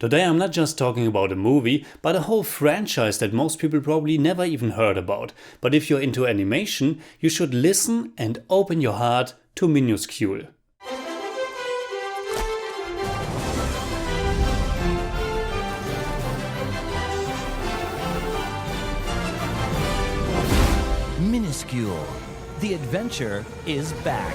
Today I'm not just talking about a movie, but a whole franchise that most people probably never even heard about. But if you're into animation, you should listen and open your heart to Minuscule. Minuscule. The adventure is back.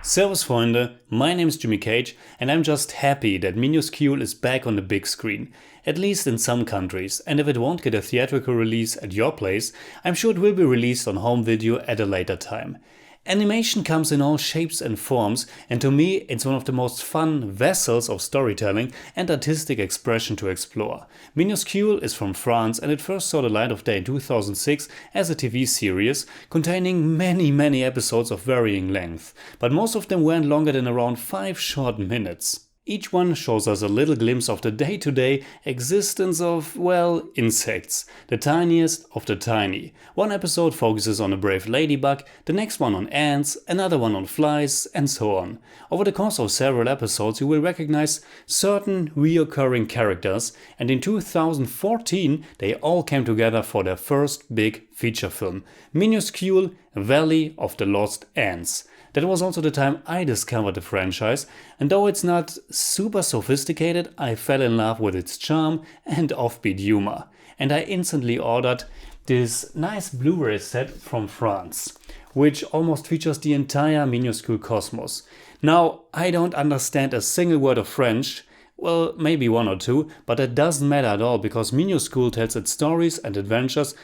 Servus Freunde, my name is Jimmy Cage and I'm just happy that Minuscule is back on the big screen, at least in some countries, and if it won't get a theatrical release at your place, I'm sure it will be released on home video at a later time. Animation comes in all shapes and forms, and to me it's one of the most fun vessels of storytelling and artistic expression to explore. Minuscule is from France and it first saw the light of day in 2006 as a TV series containing many episodes of varying length, but most of them weren't longer than around 5 short minutes. Each one shows us a little glimpse of the day-to-day existence of, well, insects. The tiniest of the tiny. One episode focuses on a brave ladybug, the next one on ants, another one on flies, and so on. Over the course of several episodes you will recognize certain reoccurring characters, and in 2014 they all came together for their first big feature film, Minuscule, Valley of the Lost Ants. That was also the time I discovered the franchise, and though it's not super sophisticated, I fell in love with its charm and offbeat humor. And I instantly ordered this nice Blu-ray set from France, which almost features the entire Minuscule cosmos. Now, I don't understand a single word of French, well, maybe one or two, but that doesn't matter at all because Minuscule tells its stories and adventures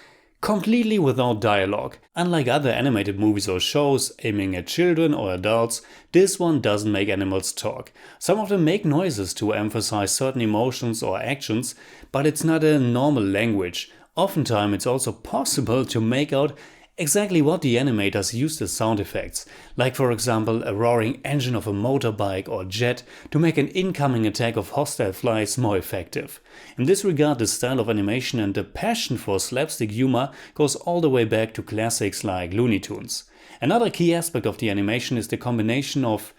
completely without dialogue. Unlike other animated movies or shows aiming at children or adults, this one doesn't make animals talk. Some of them make noises to emphasize certain emotions or actions, but it's not a normal language. Oftentimes it's also possible to make out exactly what the animators used as sound effects, like for example a roaring engine of a motorbike or jet to make an incoming attack of hostile flies more effective. In this regard, the style of animation and the passion for slapstick humor goes all the way back to classics like Looney Tunes. Another key aspect of the animation is the combination of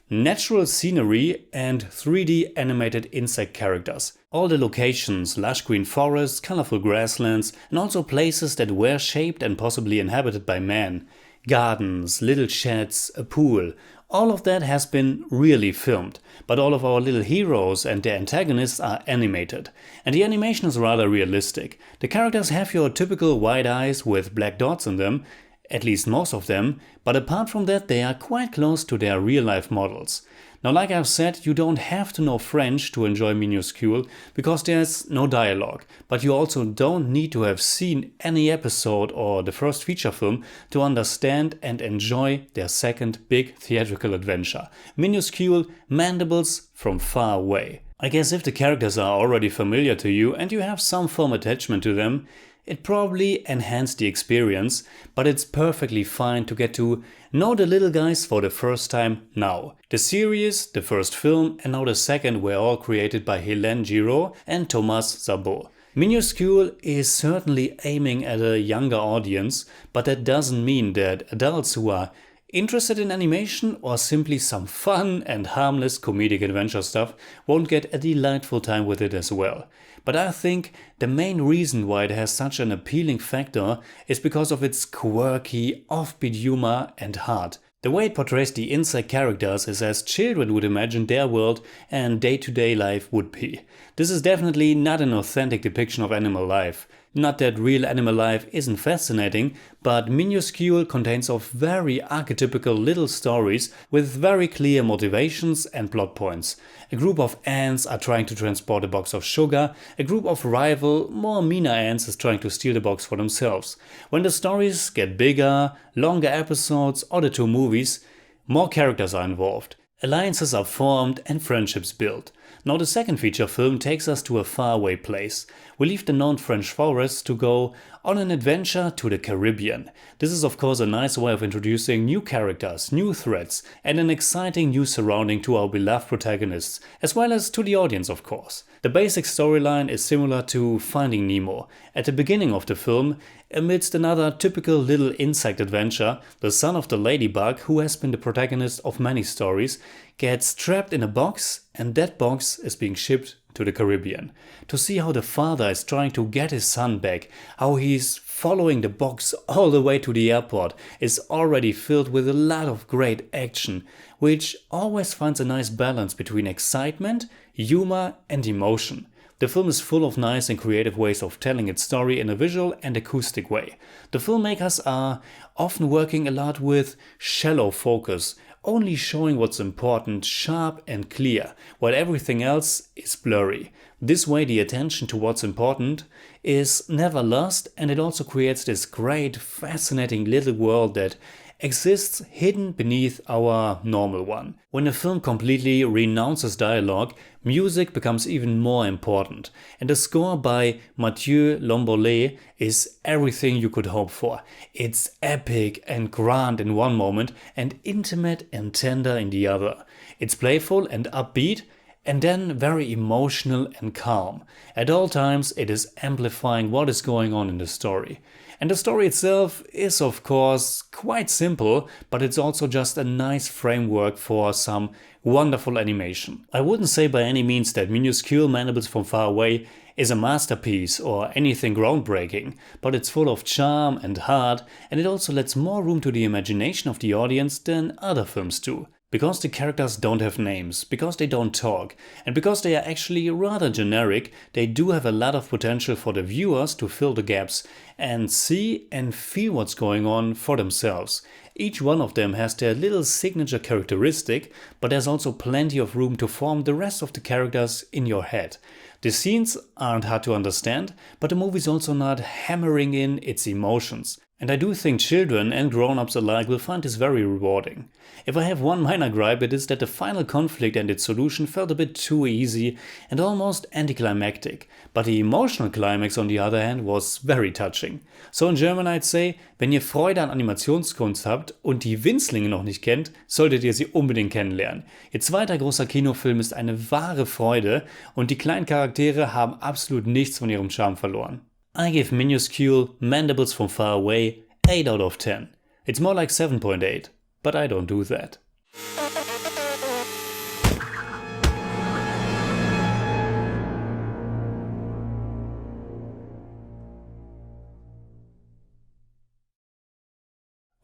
natural scenery and 3D animated insect characters. All the locations, lush green forests, colorful grasslands, and also places that were shaped and possibly inhabited by man. Gardens, little sheds, a pool. All of that has been really filmed, but all of our little heroes and their antagonists are animated. And the animation is rather realistic. The characters have your typical white eyes with black dots in them, at least most of them, but apart from that they are quite close to their real-life models. Now, like I've said, you don't have to know French to enjoy Minuscule because there's no dialogue, but you also don't need to have seen any episode or the first feature film to understand and enjoy their second big theatrical adventure, Minuscule, Mandibles from Far Away. I guess if the characters are already familiar to you and you have some form attachment to them, it probably enhanced the experience, but it's perfectly fine to get to know the little guys for the first time now. The series, the first film and now the second were all created by Hélène Giraud and Szabo. Minuscule is certainly aiming at a younger audience, but that doesn't mean that adults who are interested in animation or simply some fun and harmless comedic adventure stuff won't get a delightful time with it as well. But I think the main reason why it has such an appealing factor is because of its quirky, offbeat humor and heart. The way it portrays the insect characters is as children would imagine their world and day-to-day life would be. This is definitely not an authentic depiction of animal life. Not that real animal life isn't fascinating, but Minuscule contains of very archetypical little stories with very clear motivations and plot points. A group of ants are trying to transport a box of sugar, a group of rival, more meaner ants is trying to steal the box for themselves. When the stories get bigger, longer episodes or the two movies, more characters are involved. Alliances are formed and friendships built. Now the second feature film takes us to a faraway place. We leave the known French forests to go on an adventure to the Caribbean. This is of course a nice way of introducing new characters, new threats and an exciting new surrounding to our beloved protagonists, as well as to the audience of course. The basic storyline is similar to Finding Nemo. At the beginning of the film, Amidst another typical little insect adventure, the son of the ladybug, who has been the protagonist of many stories, gets trapped in a box, and that box is being shipped to the Caribbean. To see how the father is trying to get his son back, how he's following the box all the way to the airport, is already filled with a lot of great action, which always finds a nice balance between excitement, humor and emotion. The film is full of nice and creative ways of telling its story in a visual and acoustic way. The filmmakers are often working a lot with shallow focus, only showing what's important sharp and clear, while everything else is blurry. This way the attention to what's important is never lost, and it also creates this great, fascinating little world that exists hidden beneath our normal one. When a film completely renounces dialogue, music becomes even more important, and the score by Mathieu Lombolet is everything you could hope for. It's epic and grand in one moment and intimate and tender in the other. It's playful and upbeat, and then very emotional and calm. At all times it is amplifying what is going on in the story. And the story itself is of course quite simple, but it's also just a nice framework for some wonderful animation. I wouldn't say by any means that Minuscule Mandibles from Far Away is a masterpiece or anything groundbreaking, but it's full of charm and heart, and it also lets more room to the imagination of the audience than other films do. Because the characters don't have names, because they don't talk, and because they are actually rather generic, they do have a lot of potential for the viewers to fill the gaps and see and feel what's going on for themselves. Each one of them has their little signature characteristic, but there's also plenty of room to form the rest of the characters in your head. The scenes aren't hard to understand, but the movie's also not hammering in its emotions. And I do think children and grown-ups alike will find this very rewarding. If I have one minor gripe, it is that the final conflict and its solution felt a bit too easy and almost anticlimactic, but the emotional climax on the other hand was very touching. So in German I'd say, wenn ihr Freude an Animationskunst habt und die Winzlinge noch nicht kennt, solltet ihr sie unbedingt kennenlernen. Ihr zweiter großer Kinofilm ist eine wahre Freude und die kleinen Charaktere haben absolut nichts von ihrem Charme verloren. I give Minuscule Mandibles from Far Away 8 out of 10. It's more like 7.8, but I don't do that.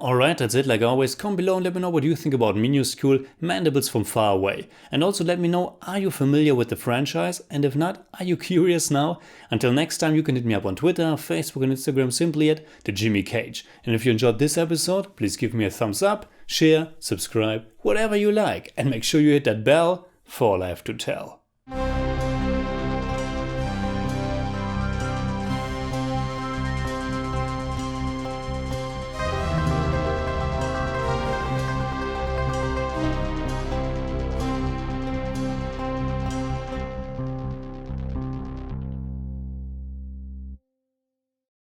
Alright, that's it. Like always, comment below and let me know what you think about Minuscule Mandibles from Far Away. And also let me know, are you familiar with the franchise? And if not, are you curious now? Until next time, you can hit me up on Twitter, Facebook and Instagram simply at the Jimmy Cage. And if you enjoyed this episode, please give me a thumbs up, share, subscribe, whatever you like. And make sure you hit that bell for all I have to tell.